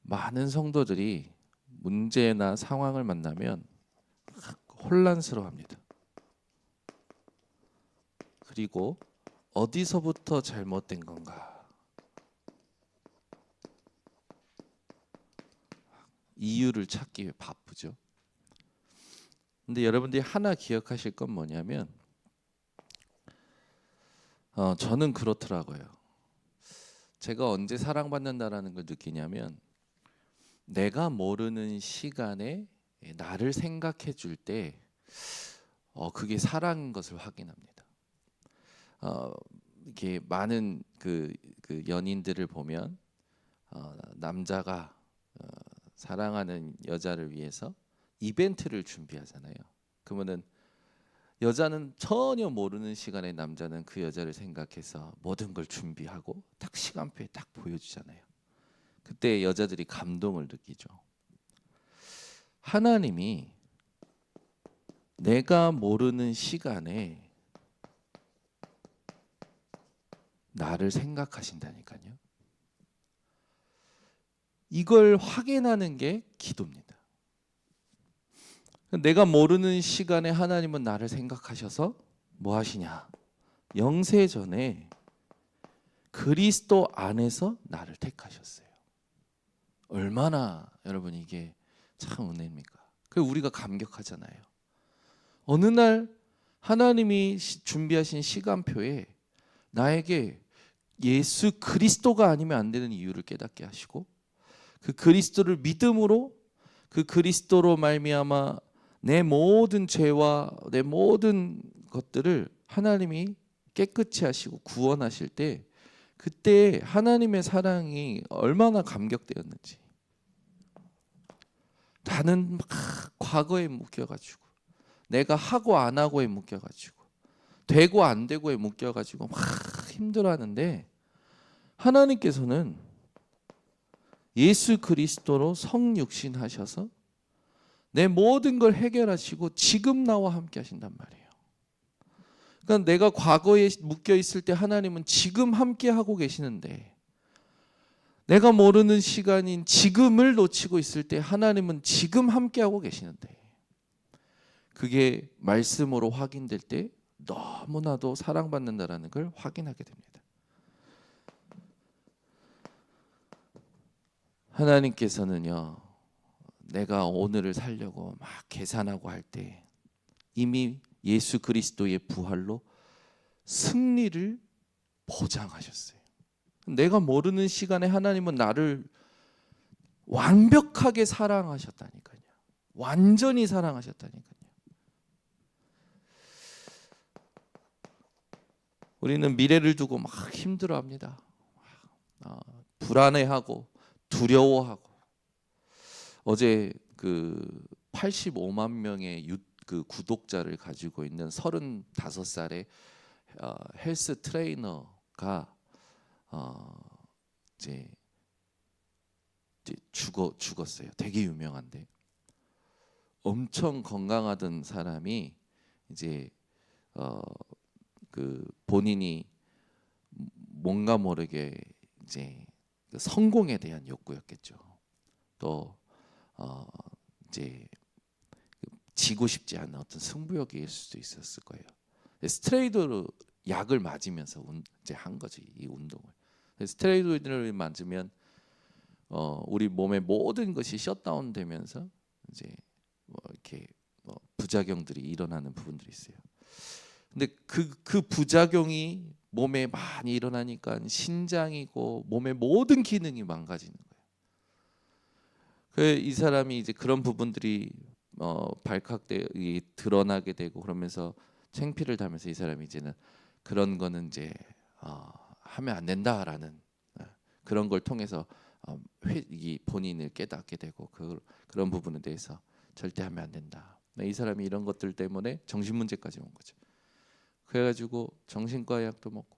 많은 성도들이 문제나 상황을 만나면 혼란스러워합니다. 그리고 어디서부터 잘못된 건가? 이유를 찾기 위해 바쁘죠. 근데 여러분들이 하나 기억하실 건 뭐냐면 저는 그렇더라고요. 제가 언제 사랑받는다라는 걸 느끼냐면 내가 모르는 시간에 나를 생각해 줄 때 그게 사랑인 것을 확인합니다. 이렇게 많은 그 연인들을 보면 남자가 사랑하는 여자를 위해서 이벤트를 준비하잖아요. 그러면은 여자는 전혀 모르는 시간에 남자는 그 여자를 생각해서 모든 걸 준비하고 딱 시간표에 딱 보여주잖아요. 그때 여자들이 감동을 느끼죠. 하나님이 내가 모르는 시간에 나를 생각하신다니까요. 이걸 확인하는 게 기도입니다. 내가 모르는 시간에 하나님은 나를 생각하셔서 뭐 하시냐? 영세 전에 그리스도 안에서 나를 택하셨어요. 얼마나 여러분 이게 참 은혜입니까? 그래서 우리가 감격하잖아요. 어느 날 하나님이 준비하신 시간표에 나에게 예수 그리스도가 아니면 안 되는 이유를 깨닫게 하시고 그 그리스도를 믿음으로 그 그리스도로 말미암아 내 모든 죄와 내 모든 것들을 하나님이 깨끗이 하시고 구원하실 때 그때 하나님의 사랑이 얼마나 감격되었는지. 나는 막 과거에 묶여가지고 내가 하고 안 하고에 묶여가지고 되고 안 되고에 묶여가지고 막 힘들어하는데 하나님께서는 예수 그리스도로 성육신하셔서 내 모든 걸 해결하시고 지금 나와 함께 하신단 말이에요. 그러니까 내가 과거에 묶여 있을 때 하나님은 지금 함께 하고 계시는데 내가 모르는 시간인 지금을 놓치고 있을 때 하나님은 지금 함께 하고 계시는데 그게 말씀으로 확인될 때 너무나도 사랑받는다라는 걸 확인하게 됩니다. 하나님께서는요, 내가 오늘을 살려고 막 계산하고 할 때 이미 예수 그리스도의 부활로 승리를 보장하셨어요. 내가 모르는 시간에 하나님은 나를 완벽하게 사랑하셨다니까요. 완전히 사랑하셨다니까요. 우리는 미래를 두고 막 힘들어합니다. 불안해하고 두려워하고. 어제 그 85만 명의 그 구독자를 가지고 있는 35살의 헬스 트레이너가 이제 죽었어요. 되게 유명한데 엄청 건강하던 사람이 이제 그 본인이 뭔가 모르게 이제 그 성공에 대한 욕구였겠죠. 또 이제 지고 싶지 않은 어떤 승부욕일 수도 있었을 거예요. 스테로이드 약을 맞으면서 이제 한 거지 이 운동을. 스테로이드를 맞으면 우리 몸의 모든 것이 셧다운 되면서 이제 뭐 이렇게 부작용들이 일어나는 부분들이 있어요. 근데 그 부작용이 몸에 많이 일어나니까 신장이고 몸의 모든 기능이 망가지는 거예요. 이 사람이 이제 그런 부분들이 드러나게 되고 그러면서 창피를 달면서 이 사람이 이제는 그런 거는 이제 하면 안 된다라는 그런 걸 통해서 이 본인을 깨닫게 되고 그런 부분에 대해서 절대 하면 안 된다. 이 사람이 이런 것들 때문에 정신 문제까지 온 거죠. 그래가지고 정신과 약도 먹고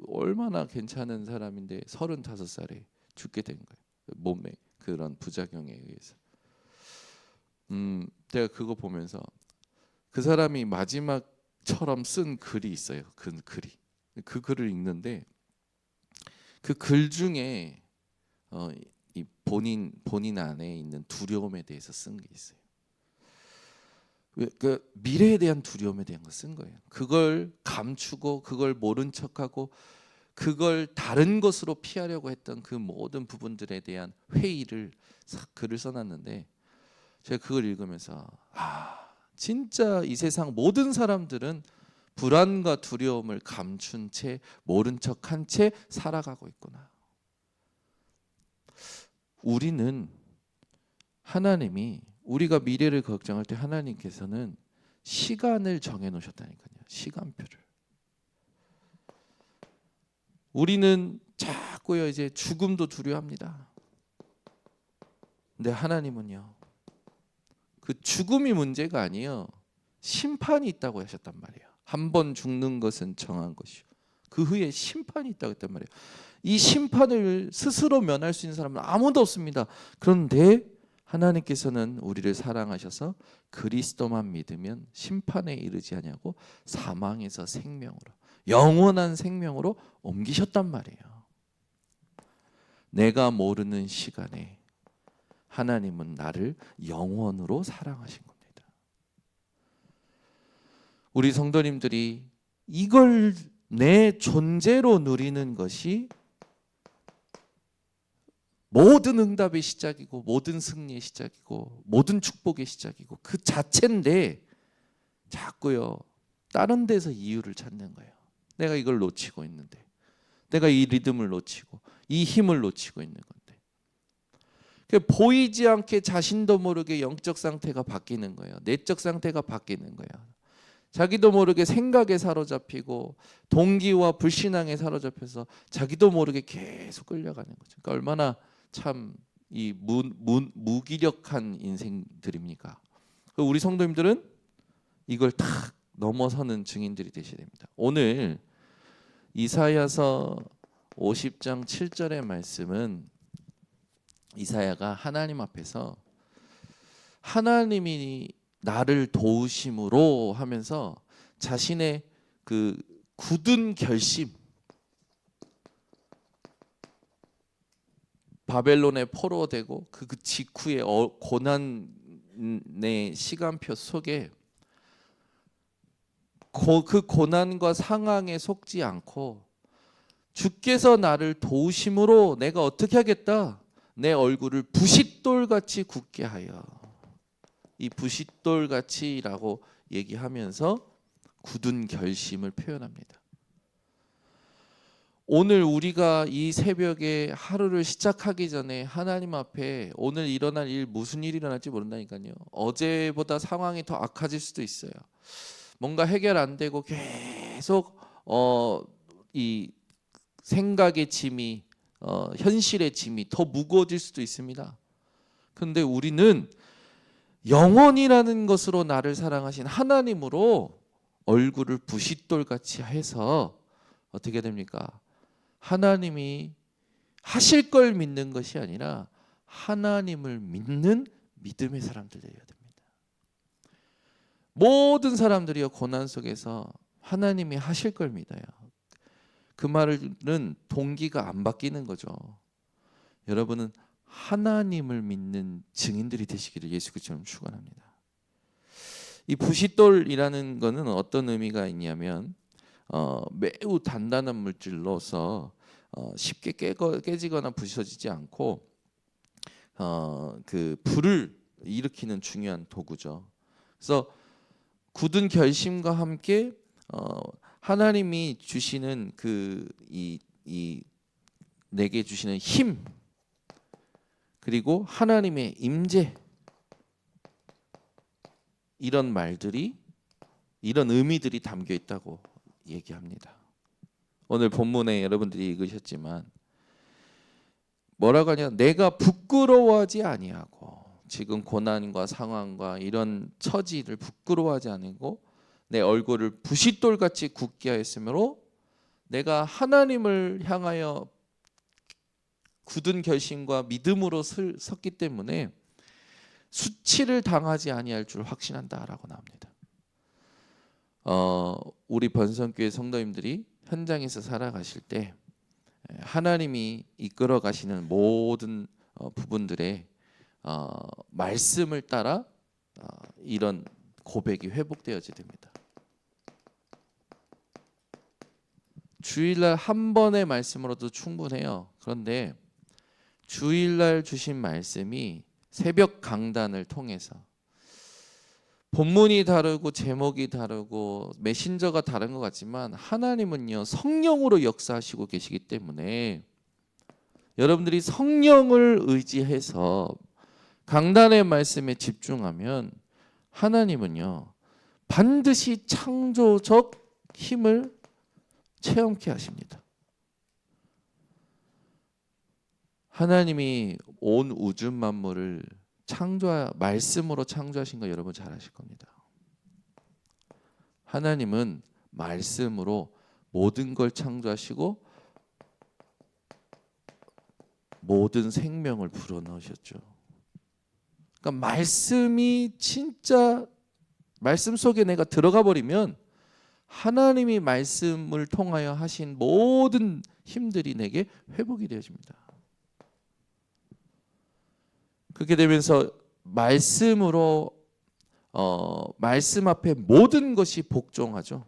얼마나 괜찮은 사람인데 35살에 죽게 된 거예요. 몸에 그런 부작용에 의해서. 제가 그거 보면서 그 사람이 마지막처럼 쓴 글이 있어요. 그 글을 읽는데 그 글 중에 이 본인 안에 있는 두려움에 대해서 쓴 게 있어요. 그 미래에 대한 두려움에 대한 거 쓴 거예요. 그걸 감추고 그걸 모른 척하고 그걸 다른 것으로 피하려고 했던 그 모든 부분들에 대한 회의를 글을 써놨는데 제가 그걸 읽으면서 진짜 이 세상 모든 사람들은 불안과 두려움을 감춘 채 모른 척한 채 살아가고 있구나. 우리는 하나님이 우리가 미래를 걱정할 때 하나님께서는 시간을 정해 놓으셨다니까요. 시간표를. 우리는 자꾸요 이제 죽음도 두려워합니다. 근데 하나님은요. 그 죽음이 문제가 아니에요. 심판이 있다고 하셨단 말이에요. 한 번 죽는 것은 정한 것이요. 그 후에 심판이 있다고 했단 말이에요. 이 심판을 스스로 면할 수 있는 사람은 아무도 없습니다. 그런데 하나님께서는 우리를 사랑하셔서 그리스도만 믿으면 심판에 이르지 아니하고 사망에서 생명으로 영원한 생명으로 옮기셨단 말이에요. 내가 모르는 시간에 하나님은 나를 영원으로 사랑하신 겁니다. 우리 성도님들이 이걸 내 존재로 누리는 것이 모든 응답의 시작이고 모든 승리의 시작이고 모든 축복의 시작이고 그 자체인데 자꾸요 다른 데서 이유를 찾는 거예요. 내가 이걸 놓치고 있는데, 내가 이 리듬을 놓치고 이 힘을 놓치고 있는 건데, 보이지 않게 자신도 모르게 영적 상태가 바뀌는 거예요. 내적 상태가 바뀌는 거예요. 자기도 모르게 생각에 사로잡히고 동기와 불신앙에 사로잡혀서 자기도 모르게 계속 끌려가는 거죠. 그러니까 얼마나 참 이 무기력한 인생들입니까? 우리 성도님들은 이걸 탁 넘어서는 증인들이 되셔야 됩니다. 오늘 이사야서 50장 7절의 말씀은 이사야가 하나님 앞에서 하나님이 나를 도우심으로 하면서 자신의 그 굳은 결심, 바벨론에 포로되고 그 직후의 고난의 시간표 속에 그 고난과 상황에 속지 않고 주께서 나를 도우심으로 내가 어떻게 하겠다? 내 얼굴을 부싯돌같이 굳게 하여. 이 부싯돌같이라고 얘기하면서 굳은 결심을 표현합니다. 오늘 우리가 이 새벽에 하루를 시작하기 전에 하나님 앞에 오늘 일어날 일 무슨 일이 일어날지 모른다니까요. 어제보다 상황이 더 악해질 수도 있어요. 뭔가 해결 안 되고 계속 이 생각의 짐이 현실의 짐이 더 무거워질 수도 있습니다. 그런데 우리는 영원이라는 것으로 나를 사랑하신 하나님으로 얼굴을 부싯돌같이 해서 어떻게 됩니까? 하나님이 하실 걸 믿는 것이 아니라 하나님을 믿는 믿음의 사람들 되어야 됩니다. 모든 사람들이요 고난 속에서 하나님이 하실 걸 믿어요. 그 말은 동기가 안 바뀌는 거죠. 여러분은 하나님을 믿는 증인들이 되시기를 예수 그리스도로 축원합니다. 이 부싯돌이라는 것은 어떤 의미가 있냐면 매우 단단한 물질로서 쉽게 깨지거나 부서지지 않고 그 불을 일으키는 중요한 도구죠. 그래서 굳은 결심과 함께 하나님이 주시는 이 내게 주시는 힘 그리고 하나님의 임재 이런 말들이 이런 의미들이 담겨 있다고 얘기합니다. 오늘 본문에 여러분들이 읽으셨지만 뭐라고 하냐? 내가 부끄러워하지 아니하고 지금 고난과 상황과 이런 처지를 부끄러워하지 않고 내 얼굴을 부싯돌같이 굳게 하였으므로 내가 하나님을 향하여 굳은 결심과 믿음으로 섰기 때문에 수치를 당하지 아니할 줄 확신한다라고 나옵니다. 우리 번성교회 성도님들이 현장에서 살아가실 때 하나님이 이끌어 가시는 모든 부분들의 말씀을 따라 이런 고백이 회복되어지게 됩니다. 주일날 한 번의 말씀으로도 충분해요. 그런데 주일날 주신 말씀이 새벽 강단을 통해서 본문이 다르고 제목이 다르고 메신저가 다른 것 같지만 하나님은요 성령으로 역사하시고 계시기 때문에 여러분들이 성령을 의지해서 강단의 말씀에 집중하면 하나님은요 반드시 창조적 힘을 체험케 하십니다. 하나님이 온 우주 만물을 말씀으로 창조하신 거 여러분 잘 아실 겁니다. 하나님은 말씀으로 모든 걸 창조하시고 모든 생명을 불어넣으셨죠. 그러니까 말씀이 진짜 말씀 속에 내가 들어가 버리면 하나님이 말씀을 통하여 하신 모든 힘들이 내게 회복이 되어집니다. 그렇게 되면서 말씀으로 말씀 앞에 모든 것이 복종하죠.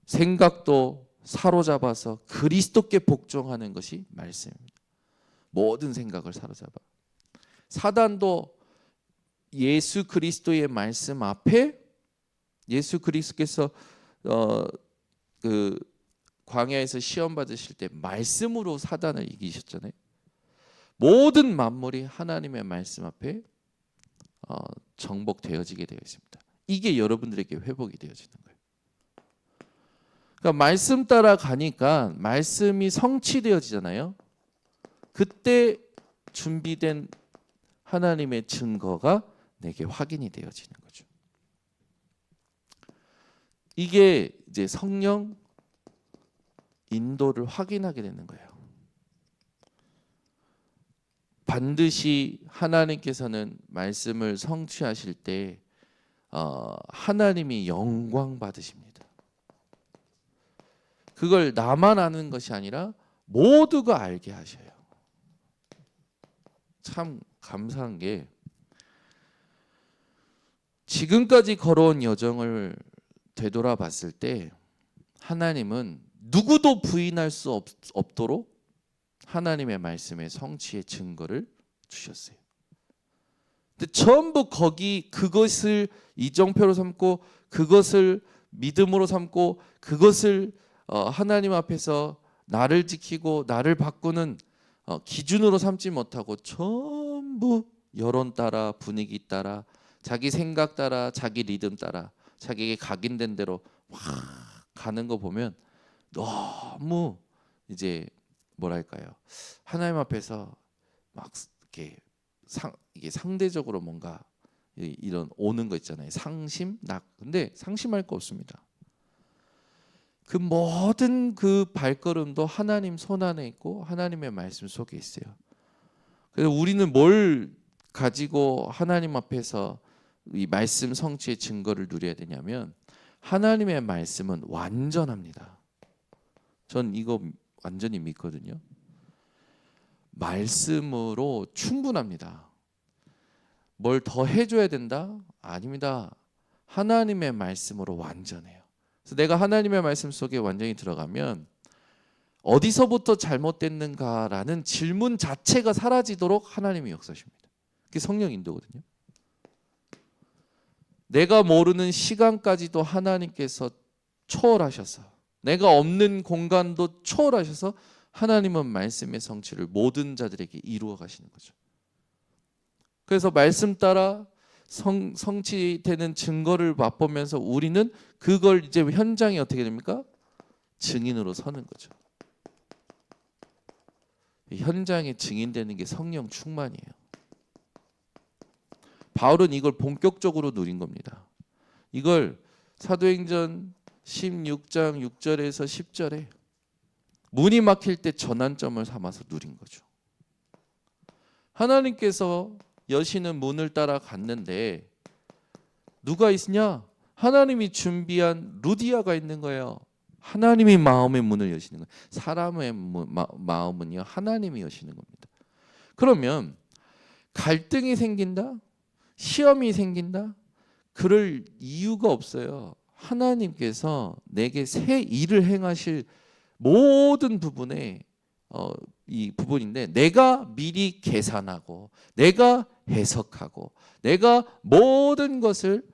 생각도 사로잡아서 그리스도께 복종하는 것이 말씀입니다. 모든 생각을 사로잡아. 사단도 예수 그리스도의 말씀 앞에 예수 그리스도께서 그 광야에서 시험 받으실 때 말씀으로 사단을 이기셨잖아요. 모든 만물이 하나님의 말씀 앞에 정복되어지게 되어 있습니다. 이게 여러분들에게 회복이 되어지는 거예요. 그러니까 말씀 따라 가니까 말씀이 성취되어지잖아요. 그때 준비된 하나님의 증거가 내게 확인이 되어지는 거죠. 이게 이제 성령 인도를 확인하게 되는 거예요. 반드시 하나님께서는 말씀을 성취하실 때 하나님이 영광 받으십니다. 그걸 나만 아는 것이 아니라 모두가 알게 하셔요. 참 감사한 게 지금까지 걸어온 여정을 되돌아봤을 때 하나님은 누구도 부인할 수 없도록 하나님의 말씀의 성취의 증거를 주셨어요. 근데 전부 그것을 이정표로 삼고 그것을 믿음으로 삼고 그것을 하나님 앞에서 나를 지키고 나를 바꾸는 기준으로 삼지 못하고 전부 여론 따라 분위기 따라 자기 생각 따라 자기 리듬 따라 자기에게 각인된 대로 막 가는 거 보면 너무 이제 뭐랄까요, 하나님 앞에서 막 이렇게 이게 상대적으로 뭔가 이런 오는 거 있잖아요. 상심, 근데 상심할 거 없습니다. 그 모든 그 발걸음도 하나님 손 안에 있고 하나님의 말씀 속에 있어요. 그래서 우리는 뭘 가지고 하나님 앞에서 이 말씀 성취의 증거를 누려야 되냐면 하나님의 말씀은 완전합니다. 전 이거 완전히 믿거든요. 말씀으로 충분합니다. 뭘 더 해줘야 된다? 아닙니다. 하나님의 말씀으로 완전해요. 그래서 내가 하나님의 말씀 속에 완전히 들어가면 어디서부터 잘못됐는가라는 질문 자체가 사라지도록 하나님이 역사하십니다. 그게 성령 인도거든요. 내가 모르는 시간까지도 하나님께서 초월하셔서 내가 없는 공간도 초월하셔서 하나님은 말씀의 성취를 모든 자들에게 이루어 가시는 거죠. 그래서 말씀 따라 성취되는 증거를 맛보면서 우리는 그걸 이제 현장에 어떻게 됩니까? 증인으로 서는 거죠. 현장에 증인되는 게 성령 충만이에요. 바울은 이걸 본격적으로 누린 겁니다. 이걸 사도행전 16장 6절에서 10절에 문이 막힐 때 전환점을 삼아서 누린 거죠. 하나님께서 여시는 문을 따라 갔는데 누가 있냐? 하나님이 준비한 루디아가 있는 거예요. 하나님이 마음의 문을 여시는 거예요. 사람의 마음은요 하나님이 여시는 겁니다. 그러면 갈등이 생긴다, 시험이 생긴다, 그럴 이유가 없어요. 하나님께서 내게 새 일을 행하실 모든 부분에 이 부분인데, 내가 미리 계산하고 내가 해석하고 내가 모든 것을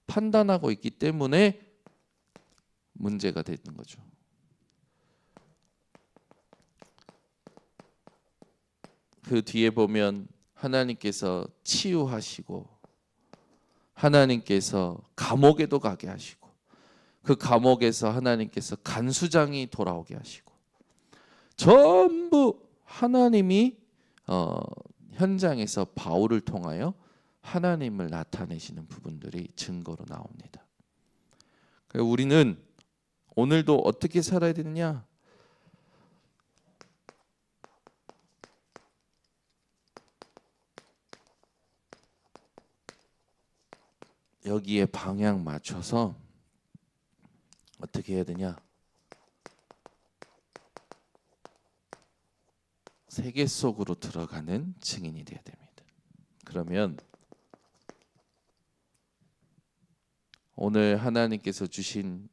판단하고 있기 때문에 문제가 되는 거죠. 그 뒤에 보면 하나님께서 치유하시고 하나님께서 감옥에도 가게 하시고 그 감옥에서 하나님께서 간수장이 돌아오게 하시고 전부 하나님이 현장에서 바울을 통하여 하나님을 나타내시는 부분들이 증거로 나옵니다. 우리는 오늘도 어떻게 살아야 되느냐? 여기에 방향 맞춰서 어떻게 해야 되냐? 세계 속으로 들어가는 증인이 되어야 됩니다. 그러면 오늘 하나님께서 주신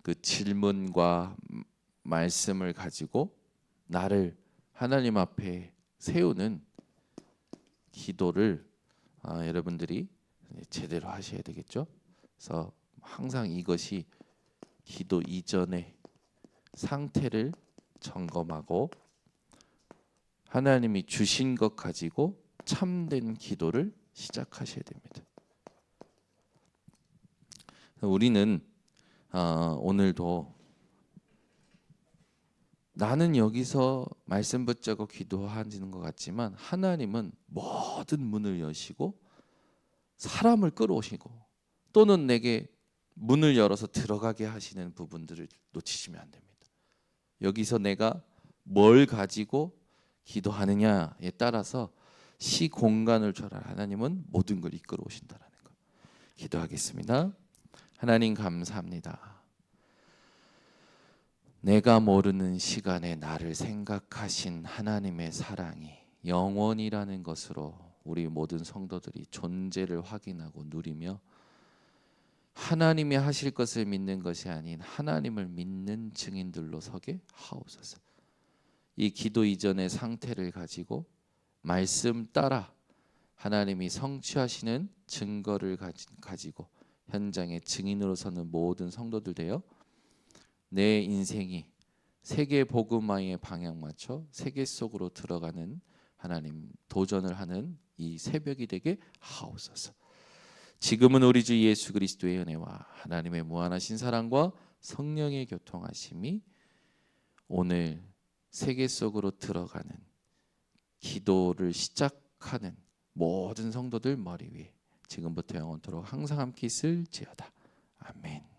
그 질문과 말씀을 가지고 나를 하나님 앞에 세우는 기도를 여러분들이 제대로 하셔야 되겠죠. 그래서 항상 이것이 기도 이전의 상태를 점검하고 하나님이 주신 것 가지고 참된 기도를 시작하셔야 됩니다. 우리는 오늘도 나는 여기서 말씀 붙잡고 기도하는 것 같지만 하나님은 모든 문을 여시고 사람을 끌어오시고 또는 내게 문을 열어서 들어가게 하시는 부분들을 놓치시면 안 됩니다. 여기서 내가 뭘 가지고 기도하느냐에 따라서 시공간을 초월한 하나님은 모든 걸 이끌어 오신다라는 거. 기도하겠습니다. 하나님 감사합니다. 내가 모르는 시간에 나를 생각하신 하나님의 사랑이 영원이라는 것으로 우리 모든 성도들이 존재를 확인하고 누리며 하나님이 하실 것을 믿는 것이 아닌 하나님을 믿는 증인들로 서게 하옵소서. 이 기도 이전의 상태를 가지고 말씀 따라 하나님이 성취하시는 증거를 가지고 현장의 증인으로 서는 모든 성도들 되어 내 인생이 세계 복음화의 방향 맞춰 세계 속으로 들어가는 하나님 도전을 하는 이 새벽이 되게 하옵소서. 지금은 우리 주 예수 그리스도의 은혜와 하나님의 무한하신 사랑과 성령의 교통하심이 오늘 세계 속으로 들어가는 기도를 시작하는 모든 성도들 머리 위에 지금부터 영원토록 항상 함께 있을지어다. 아멘.